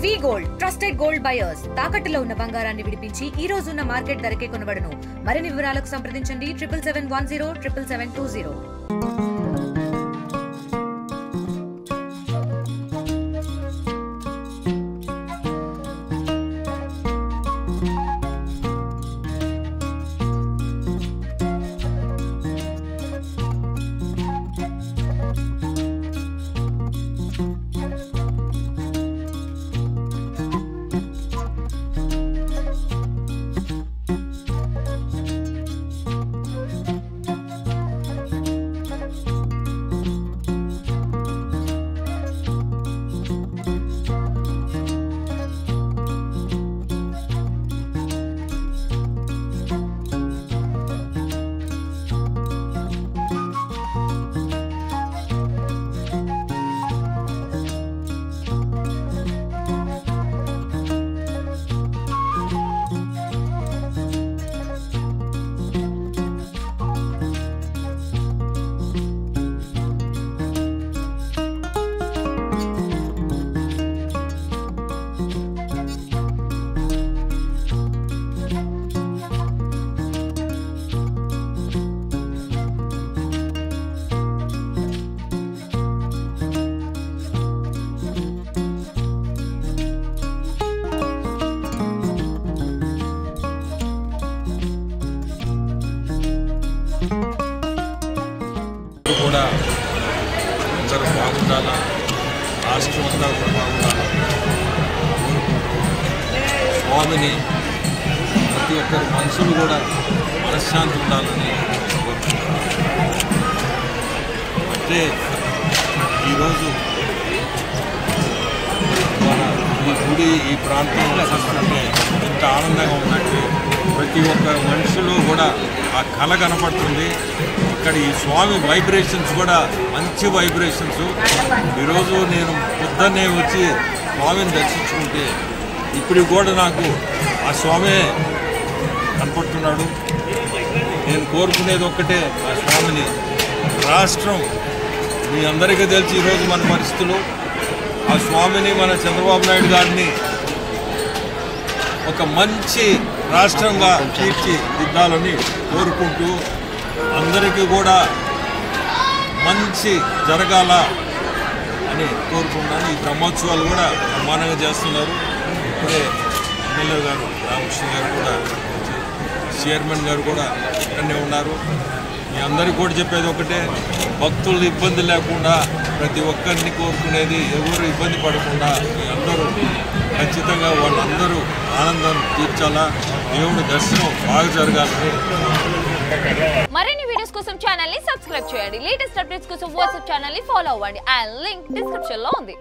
వి gold trusted gold buyers తాకట్టులో ఉన్న బంగారాన్ని విడిపించి ఈ రోజు ఉన్న మార్కెట్ ధరకే కొనబడును. మరిన్ని వివరాలకు సంప్రదించండి 7771077720. కూడా అందరూ బాగుండాలా, రాష్ట్రం అంతా కూడా బాగుండాలా. స్వామిని ప్రతి ఒక్కరి మనసులు కూడా మనశ్శాంతి ఉండాలని అంటే ఈరోజు మన ఈ గుడి ఈ ప్రాంతంలో చూస్తుంటే ఎంత ఆనందంగా ఉందంటే ప్రతి ఒక్క మనుషులు కూడా ఆ కళ కనపడుతుంది. ఇక్కడ ఈ స్వామి వైబ్రేషన్స్ కూడా మంచి వైబ్రేషన్స్. ఈరోజు నేను పొద్దున్నే వచ్చి స్వామిని దర్శించుకుంటే ఇప్పుడు కూడా నాకు ఆ స్వామి కనపడుతున్నాడు. నేను కోరుకునేది ఒక్కటే, ఆ స్వామిని రాష్ట్రం మీ అందరికీ తెలిసి ఈరోజు మన పరిస్థితులు ఆ స్వామిని మన చంద్రబాబు నాయుడు గారిని ఒక మంచి రాష్ట్రంగా తీర్చిదిద్దాలని కోరుకుంటూ అందరికీ కూడా మంచి జరగాల అని కోరుకుంటున్నాను. ఈ బ్రహ్మోత్సవాలు కూడా బ్రహ్మాండంగా చేస్తున్నారు. ఇప్పుడే ఎమ్మెల్యే గారు రామకృష్ణ గారు కూడా చైర్మన్ గారు కూడా ఇక్కడనే ఉన్నారు. మీ అందరికీ కూడా చెప్పేది ఒకటే, భక్తులు ఇబ్బంది లేకుండా ప్రతి ఒక్కరిని కోరుకునేది ఎవరు ఇబ్బంది పడకుండా మీ అందరూ ఖచ్చితంగా వాళ్ళందరూ ఆనందం తీర్చాలా, దేవుడి దర్శనం బాగా జరగాలని. మరిన్ని వీడియోస్ కోసం ఛానల్ ని సబ్స్క్రైబ్ చేయండి. లేటెస్ట్ అప్డేట్స్ కోసం వాట్సాప్ ఛానల్ ని ఫాలో అవ్వండి. అండ్ లింక్ డిస్క్రిప్షన్ లో ఉంది.